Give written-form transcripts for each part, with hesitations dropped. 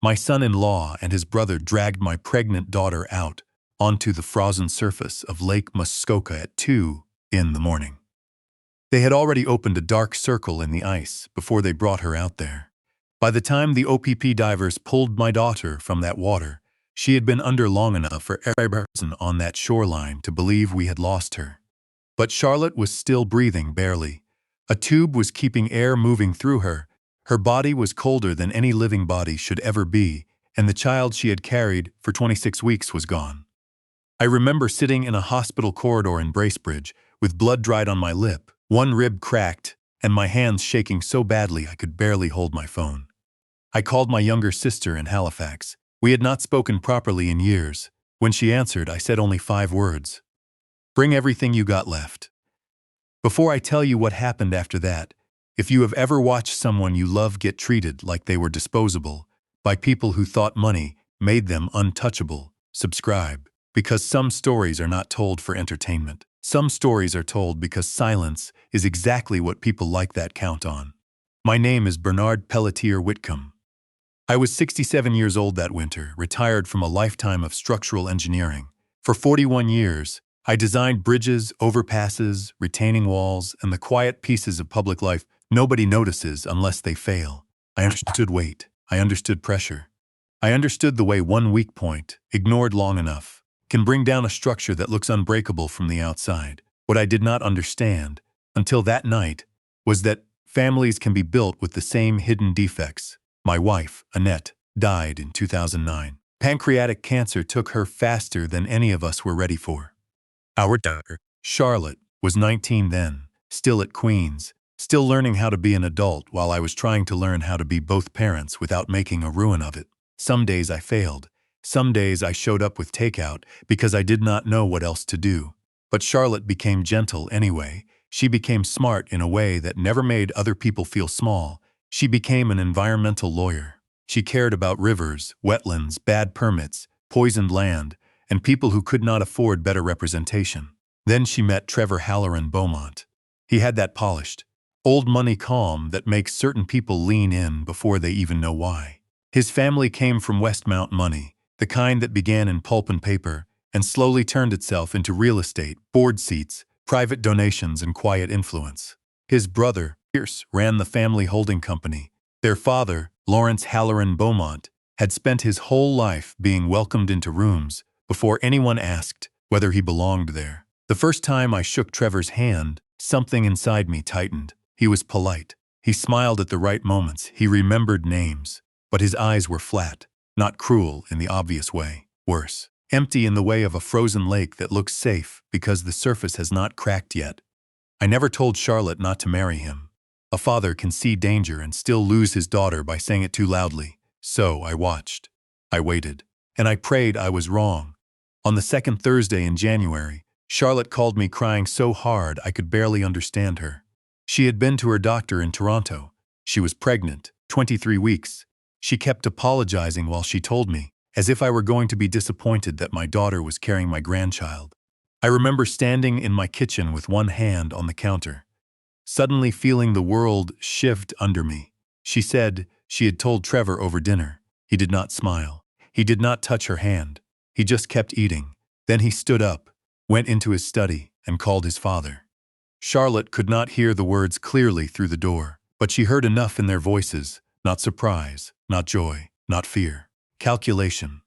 My son-in-law and his brother dragged my pregnant daughter out onto the frozen surface of Lake Muskoka at 2 in the morning. They had already opened a dark circle in the ice before they brought her out there. By the time the OPP divers pulled my daughter from that water, she had been under long enough for every person on that shoreline to believe we had lost her. But Charlotte was still breathing barely. A tube was keeping air moving through her. Her body was colder than any living body should ever be, and the child she had carried for 26 weeks was gone. I remember sitting in a hospital corridor in Bracebridge, with blood dried on my lip, one rib cracked, and my hands shaking so badly I could barely hold my phone. I called my younger sister in Halifax. We had not spoken properly in years. When she answered, I said only 5 words. "Bring everything you got left." Before I tell you what happened after that, if you have ever watched someone you love get treated like they were disposable by people who thought money made them untouchable, subscribe. Because some stories are not told for entertainment. Some stories are told because silence is exactly what people like that count on. My name is Bernard Pelletier Whitcomb. I was 67 years old that winter, retired from a lifetime of structural engineering. For 41 years, I designed bridges, overpasses, retaining walls, and the quiet pieces of public life nobody notices unless they fail. I understood weight. I understood pressure. I understood the way one weak point, ignored long enough, can bring down a structure that looks unbreakable from the outside. What I did not understand, until that night, was that families can be built with the same hidden defects. My wife, Annette, died in 2009. Pancreatic cancer took her faster than any of us were ready for. Our daughter, Charlotte, was 19 then, still at Queen's, still learning how to be an adult while I was trying to learn how to be both parents without making a ruin of it. Some days I failed. Some days I showed up with takeout because I did not know what else to do. But Charlotte became gentle anyway. She became smart in a way that never made other people feel small. She became an environmental lawyer. She cared about rivers, wetlands, bad permits, poisoned land, and people who could not afford better representation. Then she met Trevor Halloran Beaumont. He had that polished, old money calm that makes certain people lean in before they even know why. His family came from Westmount money, the kind that began in pulp and paper and slowly turned itself into real estate, board seats, private donations, and quiet influence. His brother, Pierce, ran the family holding company. Their father, Lawrence Halloran Beaumont, had spent his whole life being welcomed into rooms before anyone asked whether he belonged there. The first time I shook Trevor's hand, something inside me tightened. He was polite. He smiled at the right moments. He remembered names. But his eyes were flat, not cruel in the obvious way. Worse, empty in the way of a frozen lake that looks safe because the surface has not cracked yet. I never told Charlotte not to marry him. A father can see danger and still lose his daughter by saying it too loudly. So I watched. I waited. And I prayed I was wrong. On the second Thursday in January, Charlotte called me crying so hard I could barely understand her. She had been to her doctor in Toronto. She was pregnant, 23 weeks. She kept apologizing while she told me, as if I were going to be disappointed that my daughter was carrying my grandchild. I remember standing in my kitchen with one hand on the counter, suddenly feeling the world shift under me. She said she had told Trevor over dinner. He did not smile. He did not touch her hand. He just kept eating. Then he stood up, went into his study, and called his father. Charlotte could not hear the words clearly through the door, but she heard enough in their voices, not surprise, not joy, not fear. Calculation.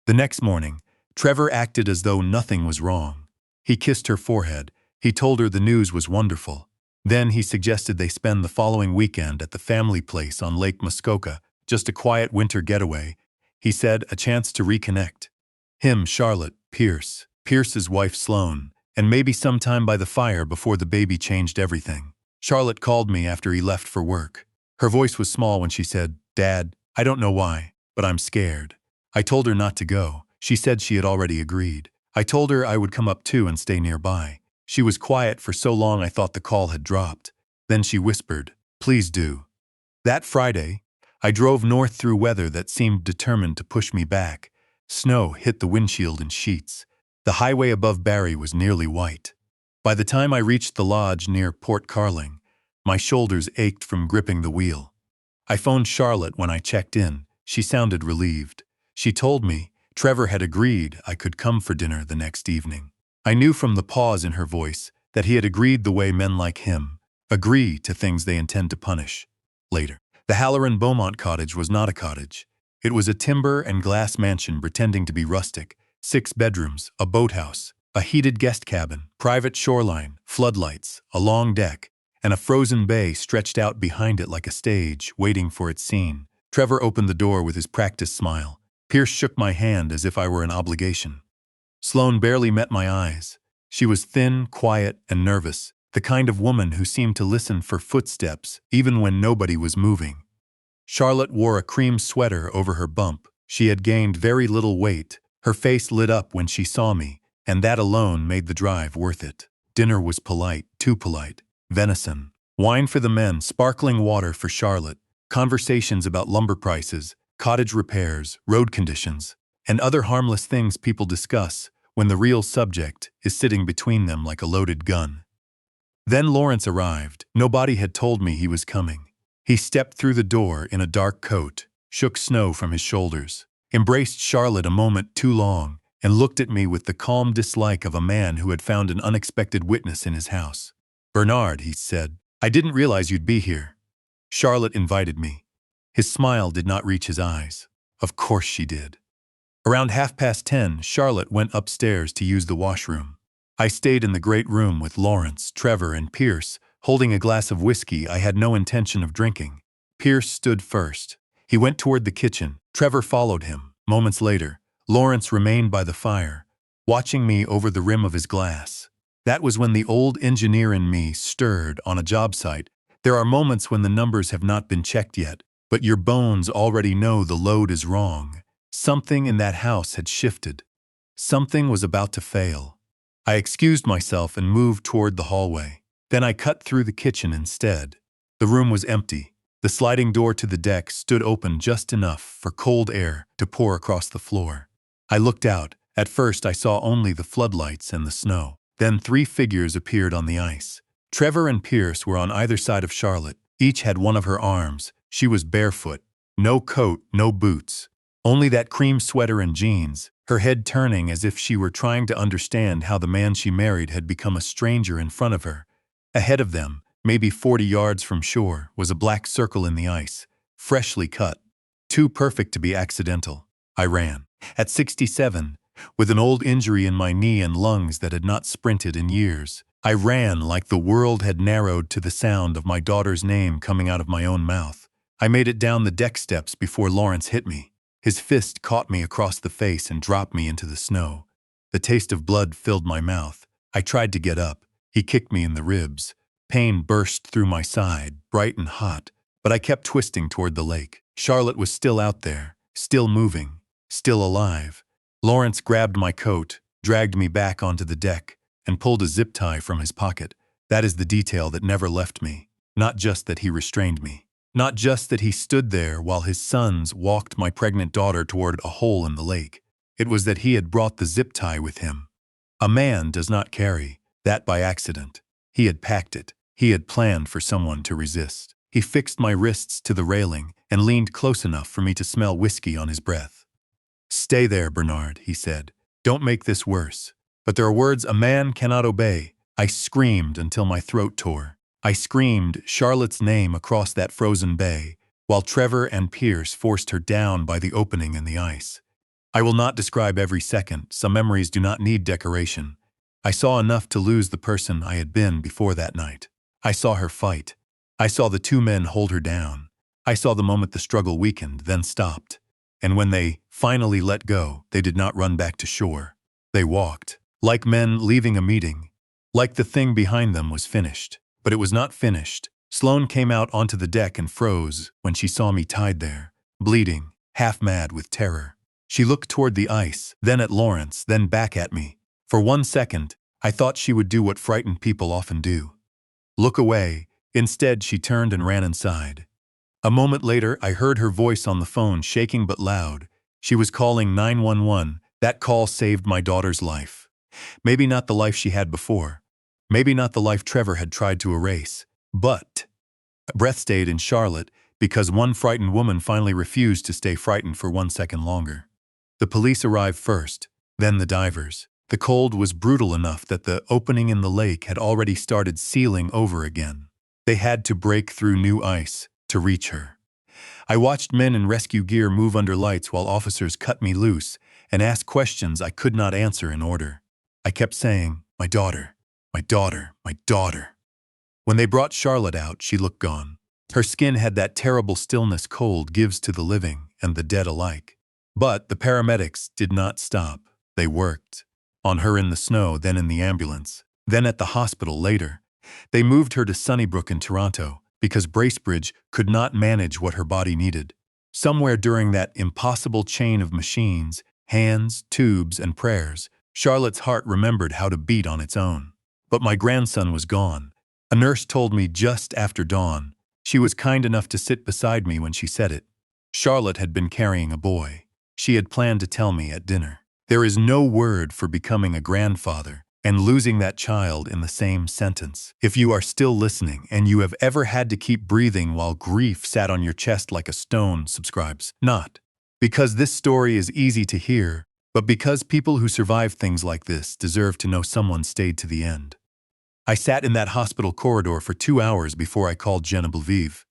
The next morning, Trevor acted as though nothing was wrong. He kissed her forehead. He told her the news was wonderful. Then he suggested they spend the following weekend at the family place on Lake Muskoka, just a quiet winter getaway. He said, a chance to reconnect. Him, Charlotte, Pierce's wife Sloane, and maybe sometime by the fire before the baby changed everything. Charlotte called me after he left for work. Her voice was small when she said, "Dad, I don't know why, but I'm scared." I told her not to go. She said she had already agreed. I told her I would come up too and stay nearby. She was quiet for so long I thought the call had dropped. Then she whispered, "Please do." That Friday, I drove north through weather that seemed determined to push me back. Snow hit the windshield in sheets. The highway above Barrie was nearly white. By the time I reached the lodge near Port Carling, my shoulders ached from gripping the wheel. I phoned Charlotte when I checked in. She sounded relieved. She told me Trevor had agreed I could come for dinner the next evening. I knew from the pause in her voice that he had agreed the way men like him agree to things they intend to punish later. The Halloran Beaumont cottage was not a cottage. It was a timber and glass mansion pretending to be rustic. 6 bedrooms, a boathouse, a heated guest cabin, private shoreline, floodlights, a long deck, and a frozen bay stretched out behind it like a stage, waiting for its scene. Trevor opened the door with his practiced smile. Pierce shook my hand as if I were an obligation. Sloane barely met my eyes. She was thin, quiet, and nervous, the kind of woman who seemed to listen for footsteps even when nobody was moving. Charlotte wore a cream sweater over her bump. She had gained very little weight. Her face lit up when she saw me, and that alone made the drive worth it. Dinner was polite, too polite. Venison, wine for the men, sparkling water for Charlotte, conversations about lumber prices, cottage repairs, road conditions, and other harmless things people discuss when the real subject is sitting between them like a loaded gun. Then Lawrence arrived. Nobody had told me he was coming. He stepped through the door in a dark coat, shook snow from his shoulders, embraced Charlotte a moment too long, and looked at me with the calm dislike of a man who had found an unexpected witness in his house. "Bernard," he said, "I didn't realize you'd be here." Charlotte invited me. His smile did not reach his eyes. Of course she did. Around 10:30, Charlotte went upstairs to use the washroom. I stayed in the great room with Lawrence, Trevor, and Pierce, holding a glass of whiskey I had no intention of drinking. Pierce stood first. He went toward the kitchen. Trevor followed him. Moments later, Lawrence remained by the fire, watching me over the rim of his glass. That was when the old engineer in me stirred. On a job site, there are moments when the numbers have not been checked yet, but your bones already know the load is wrong. Something in that house had shifted. Something was about to fail. I excused myself and moved toward the hallway. Then I cut through the kitchen instead. The room was empty. The sliding door to the deck stood open just enough for cold air to pour across the floor. I looked out. At first I saw only the floodlights and the snow. Then 3 figures appeared on the ice. Trevor and Pierce were on either side of Charlotte. Each had one of her arms. She was barefoot. No coat, no boots. Only that cream sweater and jeans, her head turning as if she were trying to understand how the man she married had become a stranger in front of her. Ahead of them, maybe 40 yards from shore, was a black circle in the ice, freshly cut. Too perfect to be accidental. I ran. At 67, with an old injury in my knee and lungs that had not sprinted in years, I ran like the world had narrowed to the sound of my daughter's name coming out of my own mouth. I made it down the deck steps before Lawrence hit me. His fist caught me across the face and dropped me into the snow. The taste of blood filled my mouth. I tried to get up. He kicked me in the ribs. Pain burst through my side, bright and hot, but I kept twisting toward the lake. Charlotte was still out there, still moving, still alive. Lawrence grabbed my coat, dragged me back onto the deck, and pulled a zip tie from his pocket. That is the detail that never left me. Not just that he restrained me. Not just that he stood there while his sons walked my pregnant daughter toward a hole in the lake. It was that he had brought the zip tie with him. A man does not carry that by accident. He had packed it. He had planned for someone to resist. He fixed my wrists to the railing and leaned close enough for me to smell whiskey on his breath. "Stay there, Bernard," he said. "Don't make this worse." But there are words a man cannot obey. I screamed until my throat tore. I screamed Charlotte's name across that frozen bay, while Trevor and Pierce forced her down by the opening in the ice. I will not describe every second. Some memories do not need decoration. I saw enough to lose the person I had been before that night. I saw her fight. I saw the 2 men hold her down. I saw the moment the struggle weakened, then stopped. And when they finally let go, they did not run back to shore. They walked, like men leaving a meeting, like the thing behind them was finished. But it was not finished. Sloane came out onto the deck and froze when she saw me tied there, bleeding, half mad with terror. She looked toward the ice, then at Lawrence, then back at me. For 1 second, I thought she would do what frightened people often do. Look away. Instead, she turned and ran inside. A moment later, I heard her voice on the phone, shaking but loud. She was calling 911. That call saved my daughter's life. Maybe not the life she had before. Maybe not the life Trevor had tried to erase. But breath stayed in Charlotte, because one frightened woman finally refused to stay frightened for 1 second longer. The police arrived first, then the divers. The cold was brutal enough that the opening in the lake had already started sealing over again. They had to break through new ice to reach her. I watched men in rescue gear move under lights while officers cut me loose and asked questions I could not answer in order. I kept saying, "My daughter, my daughter, my daughter." When they brought Charlotte out, she looked gone. Her skin had that terrible stillness cold gives to the living and the dead alike. But the paramedics did not stop. They worked. On her in the snow, then in the ambulance, then at the hospital later. They moved her to Sunnybrook in Toronto because Bracebridge could not manage what her body needed. Somewhere during that impossible chain of machines, hands, tubes, and prayers, Charlotte's heart remembered how to beat on its own. But my grandson was gone. A nurse told me just after dawn. She was kind enough to sit beside me when she said it. Charlotte had been carrying a boy. She had planned to tell me at dinner. There is no word for becoming a grandfather and losing that child in the same sentence. If you are still listening and you have ever had to keep breathing while grief sat on your chest like a stone, subscribes. Not because this story is easy to hear, but because people who survive things like this deserve to know someone stayed to the end. I sat in that hospital corridor for 2 hours before I called Genevieve.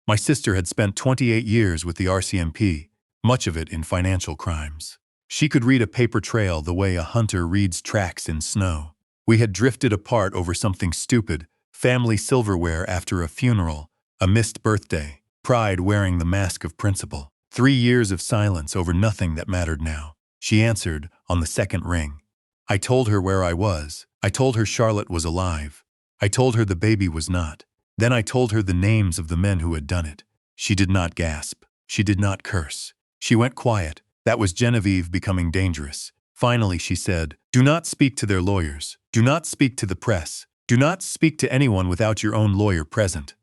My sister had spent 28 years with the RCMP, much of it in financial crimes. She could read a paper trail the way a hunter reads tracks in snow. We had drifted apart over something stupid, family silverware after a funeral, a missed birthday, pride wearing the mask of principle. 3 years of silence over nothing that mattered now. She answered on the second ring. I told her where I was. I told her Charlotte was alive. I told her the baby was not. Then I told her the names of the men who had done it. She did not gasp. She did not curse. She went quiet. That was Genevieve becoming dangerous. Finally, she said, "Do not speak to their lawyers. Do not speak to the press. Do not speak to anyone without your own lawyer present."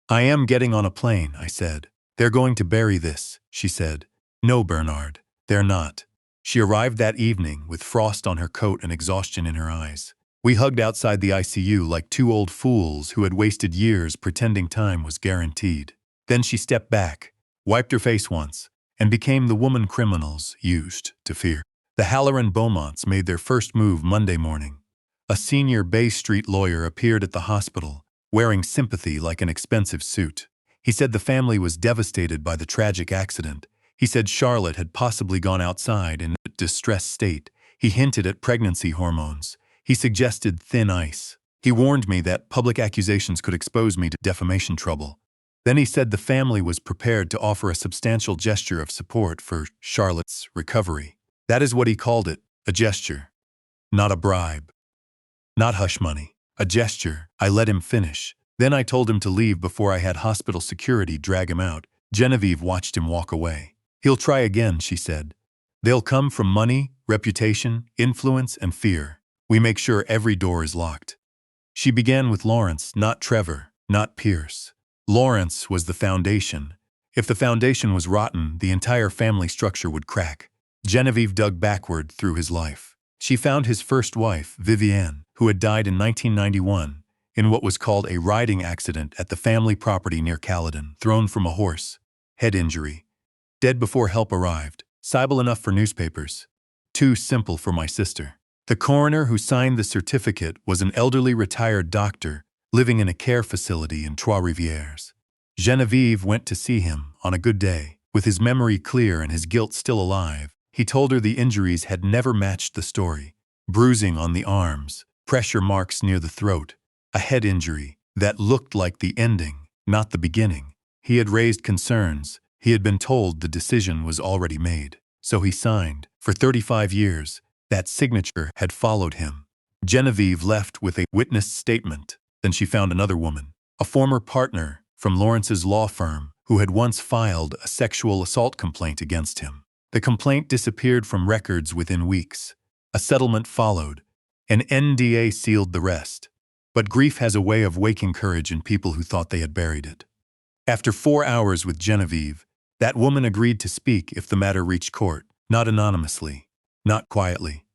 "I am getting on a plane," I said. "They're going to bury this," she said. "No, Bernard, they're not." She arrived that evening with frost on her coat and exhaustion in her eyes. We hugged outside the ICU like two old fools who had wasted years pretending time was guaranteed. Then she stepped back, wiped her face once, and became the woman criminals used to fear. The Halloran Beaumonts made their first move Monday morning. A senior Bay Street lawyer appeared at the hospital, wearing sympathy like an expensive suit. He said the family was devastated by the tragic accident. He said Charlotte had possibly gone outside in a distressed state. He hinted at pregnancy hormones. He suggested thin ice. He warned me that public accusations could expose me to defamation trouble. Then he said the family was prepared to offer a substantial gesture of support for Charlotte's recovery. That is what he called it, a gesture. Not a bribe. Not hush money. A gesture. I let him finish. Then I told him to leave before I had hospital security drag him out. Genevieve watched him walk away. "He'll try again," she said. "They'll come from money, reputation, influence, and fear. We make sure every door is locked." She began with Lawrence, not Trevor, not Pierce. Lawrence was the foundation. If the foundation was rotten, the entire family structure would crack. Genevieve dug backward through his life. She found his first wife, Vivienne, who had died in 1991 in what was called a riding accident at the family property near Caledon, thrown from a horse. Head injury. Dead before help arrived. Sible enough for newspapers. Too simple for my sister. The coroner who signed the certificate was an elderly retired doctor living in a care facility in Trois-Rivières. Genevieve went to see him on a good day. With his memory clear and his guilt still alive, he told her the injuries had never matched the story. Bruising on the arms, pressure marks near the throat, a head injury that looked like the ending, not the beginning. He had raised concerns. He had been told the decision was already made. So he signed. For 35 years, that signature had followed him. Genevieve left with a witness statement. Then she found another woman, a former partner from Lawrence's law firm, who had once filed a sexual assault complaint against him. The complaint disappeared from records within weeks. A settlement followed. An NDA sealed the rest. But grief has a way of waking courage in people who thought they had buried it. After 4 hours with Genevieve, that woman agreed to speak if the matter reached court, not anonymously, not quietly.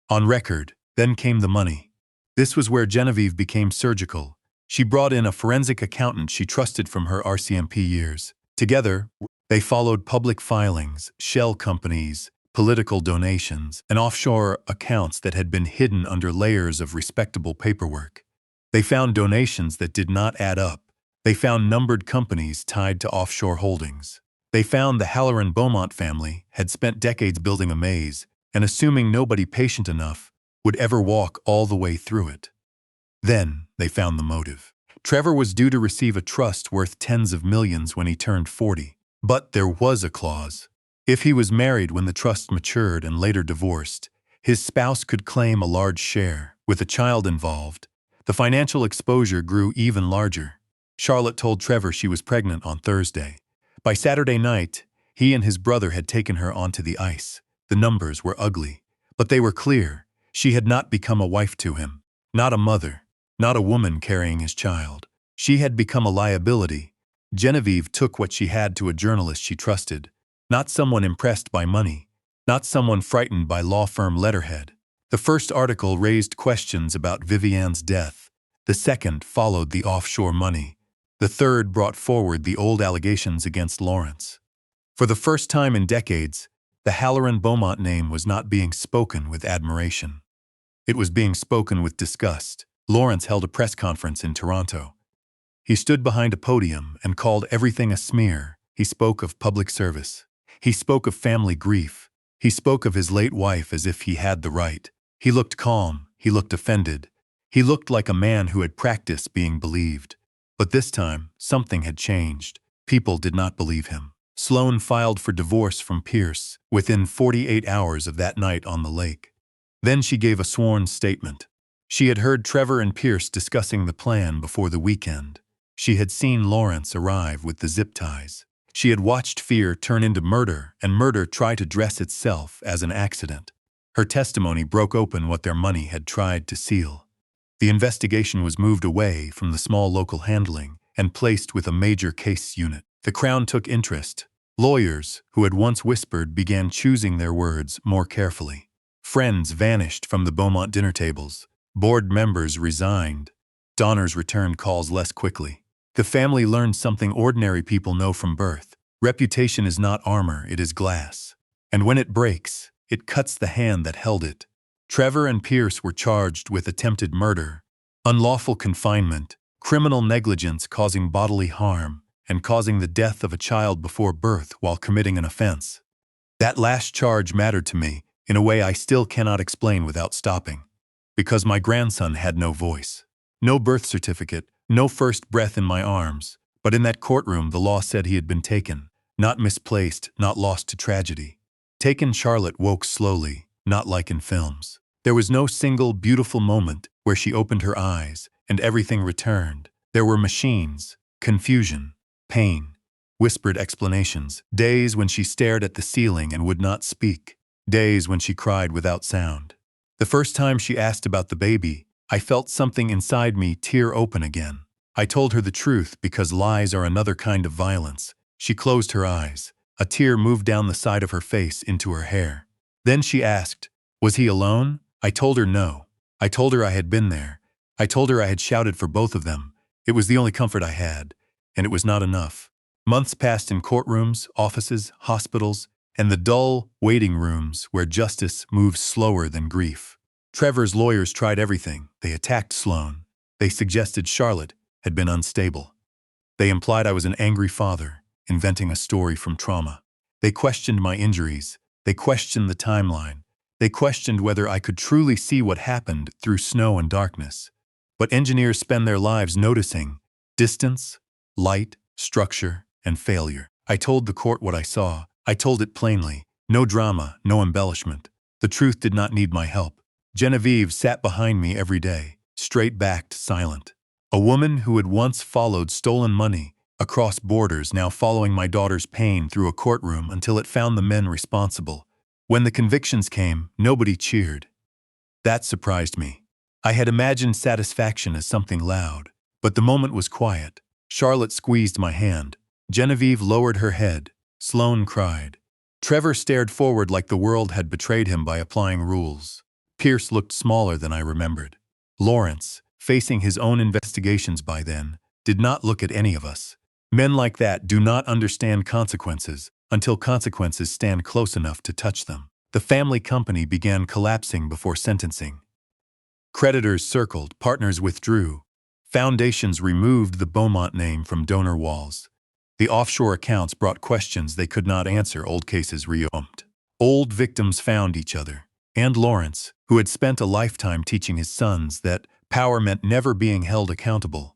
On record, then came the money. This was where Genevieve became surgical. She brought in a forensic accountant she trusted from her RCMP years. Together, they followed public filings, shell companies, political donations, and offshore accounts that had been hidden under layers of respectable paperwork. They found donations that did not add up. They found numbered companies tied to offshore holdings. They found the Halloran-Beaumont family had spent decades building a maze and assuming nobody patient enough would ever walk all the way through it. Then they found the motive. Trevor was due to receive a trust worth tens of millions when he turned 40. But there was a clause. If he was married when the trust matured and later divorced, his spouse could claim a large share. With a child involved, the financial exposure grew even larger. Charlotte told Trevor she was pregnant on Thursday. By Saturday night, he and his brother had taken her onto the ice. The numbers were ugly, but they were clear. She had not become a wife to him, not a mother, not a woman carrying his child. She had become a liability. Genevieve took what she had to a journalist she trusted, not someone impressed by money, not someone frightened by law firm letterhead. The first article raised questions about Vivianne's death. The second followed the offshore money. The third brought forward the old allegations against Lawrence. For the first time in decades, the Halloran-Beaumont name was not being spoken with admiration. It was being spoken with disgust. Lawrence held a press conference in Toronto. He stood behind a podium and called everything a smear. He spoke of public service. He spoke of family grief. He spoke of his late wife as if he had the right. He looked calm. He looked offended. He looked like a man who had practiced being believed. But this time, something had changed. People did not believe him. Sloane filed for divorce from Pierce within 48 hours of that night on the lake. Then she gave a sworn statement. She had heard Trevor and Pierce discussing the plan before the weekend. She had seen Lawrence arrive with the zip ties. She had watched fear turn into murder and murder try to dress itself as an accident. Her testimony broke open what their money had tried to seal. The investigation was moved away from the small local handling and placed with a major case unit. The Crown took interest. Lawyers, who had once whispered, began choosing their words more carefully. Friends vanished from the Beaumont dinner tables. Board members resigned. Donors returned calls less quickly. The family learned something ordinary people know from birth. Reputation is not armor, it is glass. And when it breaks, it cuts the hand that held it. Trevor and Pierce were charged with attempted murder, unlawful confinement, criminal negligence causing bodily harm, and causing the death of a child before birth while committing an offense. That last charge mattered to me in a way I still cannot explain without stopping. Because my grandson had no voice. No birth certificate, no first breath in my arms, but in that courtroom the law said he had been taken, not misplaced, not lost to tragedy. Taken. Charlotte woke slowly, not like in films. There was no single beautiful moment where she opened her eyes and everything returned. There were machines, confusion, pain, whispered explanations, days when she stared at the ceiling and would not speak, days when she cried without sound. The first time she asked about the baby, I felt something inside me tear open again. I told her the truth because lies are another kind of violence. She closed her eyes. A tear moved down the side of her face into her hair. Then she asked, "Was he alone?" I told her no. I told her I had been there. I told her I had shouted for both of them. It was the only comfort I had, and it was not enough. Months passed in courtrooms, offices, hospitals, and the dull waiting rooms where justice moves slower than grief. Trevor's lawyers tried everything. They attacked Sloane. They suggested Charlotte had been unstable. They implied I was an angry father, inventing a story from trauma. They questioned my injuries. They questioned the timeline. They questioned whether I could truly see what happened through snow and darkness. But engineers spend their lives noticing distance, light, structure, and failure. I told the court what I saw. I told it plainly. No drama, no embellishment. The truth did not need my help. Genevieve sat behind me every day, straight-backed, silent. A woman who had once followed stolen money across borders, now following my daughter's pain through a courtroom until it found the men responsible. When the convictions came, nobody cheered. That surprised me. I had imagined satisfaction as something loud, but the moment was quiet. Charlotte squeezed my hand. Genevieve lowered her head. Sloane cried. Trevor stared forward like the world had betrayed him by applying rules. Pierce looked smaller than I remembered. Lawrence, facing his own investigations by then, did not look at any of us. Men like that do not understand consequences until consequences stand close enough to touch them. The family company began collapsing before sentencing. Creditors circled, partners withdrew. Foundations removed the Beaumont name from donor walls. The offshore accounts brought questions they could not answer. Old cases reopened. Old victims found each other. And Lawrence, who had spent a lifetime teaching his sons that power meant never being held accountable,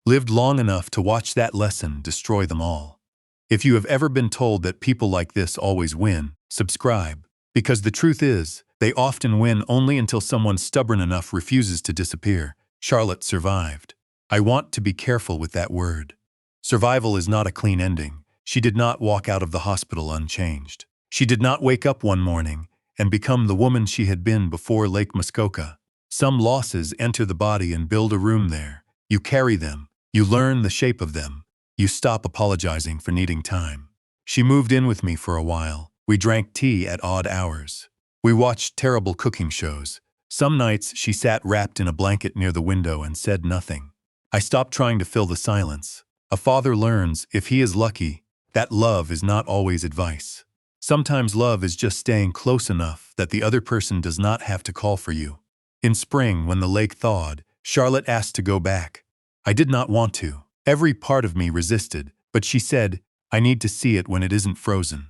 lived long enough to watch that lesson destroy them all. If you have ever been told that people like this always win, subscribe. Because the truth is, they often win only until someone stubborn enough refuses to disappear. Charlotte survived. I want to be careful with that word. Survival is not a clean ending. She did not walk out of the hospital unchanged. She did not wake up one morning and become the woman she had been before Lake Muskoka. Some losses enter the body and build a room there. You carry them. You learn the shape of them. You stop apologizing for needing time. She moved in with me for a while. We drank tea at odd hours. We watched terrible cooking shows. Some nights she sat wrapped in a blanket near the window and said nothing. I stopped trying to fill the silence. A father learns, if he is lucky, that love is not always advice. Sometimes love is just staying close enough that the other person does not have to call for you. In spring, when the lake thawed, Charlotte asked to go back. I did not want to. Every part of me resisted, but she said, I need to see it when it isn't frozen.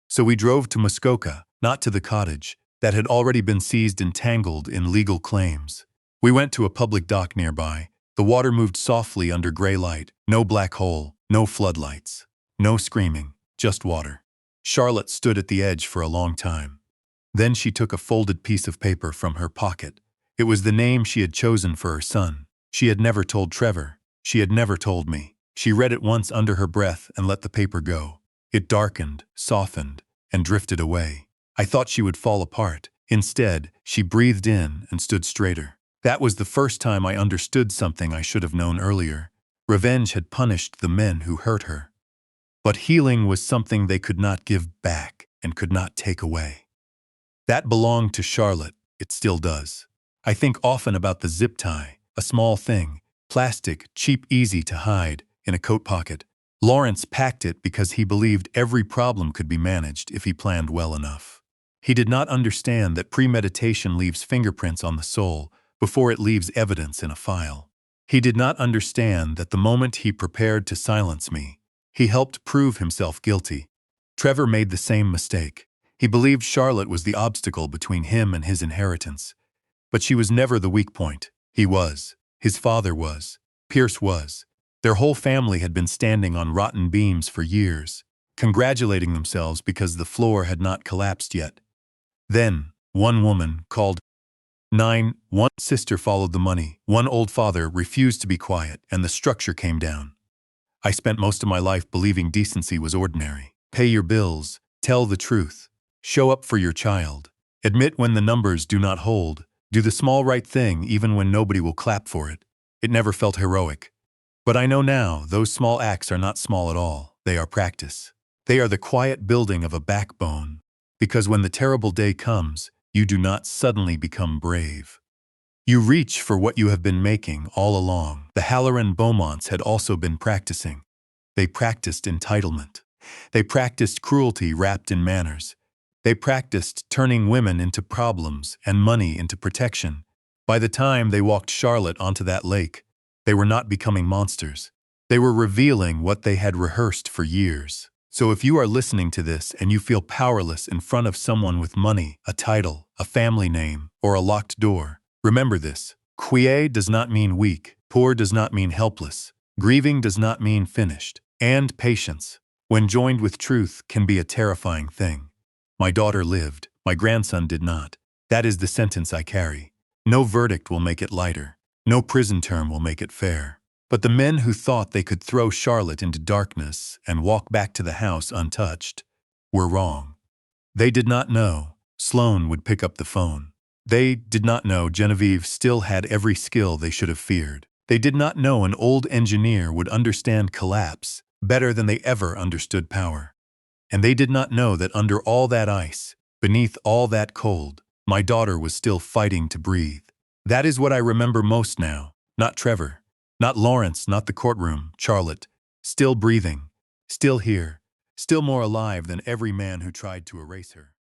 So we drove to Muskoka, not to the cottage, that had already been seized and tangled in legal claims. We went to a public dock nearby. The water moved softly under gray light. No black hole, no floodlights, no screaming, just water. Charlotte stood at the edge for a long time. Then she took a folded piece of paper from her pocket. It was the name she had chosen for her son. She had never told Trevor. She had never told me. She read it once under her breath and let the paper go. It darkened, softened, and drifted away. I thought she would fall apart. Instead, she breathed in and stood straighter. That was the first time I understood something I should have known earlier. Revenge had punished the men who hurt her. But healing was something they could not give back and could not take away. That belonged to Charlotte. It still does. I think often about the zip tie, a small thing, plastic, cheap, easy to hide, in a coat pocket. Lawrence packed it because he believed every problem could be managed if he planned well enough. He did not understand that premeditation leaves fingerprints on the soul before it leaves evidence in a file. He did not understand that the moment he prepared to silence me, he helped prove himself guilty. Trevor made the same mistake. He believed Charlotte was the obstacle between him and his inheritance. But she was never the weak point. He was. His father was. Pierce was. Their whole family had been standing on rotten beams for years, congratulating themselves because the floor had not collapsed yet. Then, one woman called 9. One sister followed the money. One old father refused to be quiet, and the structure came down. I spent most of my life believing decency was ordinary. Pay your bills. Tell the truth. Show up for your child. Admit when the numbers do not hold. Do the small right thing even when nobody will clap for it. It never felt heroic. But I know now those small acts are not small at all. They are practice. They are the quiet building of a backbone. Because when the terrible day comes, you do not suddenly become brave. You reach for what you have been making all along. The Halloran Beaumonts had also been practicing. They practiced entitlement. They practiced cruelty wrapped in manners. They practiced turning women into problems and money into protection. By the time they walked Charlotte onto that lake, they were not becoming monsters. They were revealing what they had rehearsed for years. So if you are listening to this and you feel powerless in front of someone with money, a title, a family name, or a locked door, remember this. Quiet does not mean weak. Poor does not mean helpless. Grieving does not mean finished. And patience, when joined with truth, can be a terrifying thing. My daughter lived. My grandson did not. That is the sentence I carry. No verdict will make it lighter. No prison term will make it fair. But the men who thought they could throw Charlotte into darkness and walk back to the house untouched were wrong. They did not know Sloan would pick up the phone. They did not know Genevieve still had every skill they should have feared. They did not know an old engineer would understand collapse better than they ever understood power. And they did not know that under all that ice, beneath all that cold, my daughter was still fighting to breathe. That is what I remember most now. Not Trevor. Not Lawrence, not the courtroom, Charlotte. still breathing, still here, still more alive than every man who tried to erase her.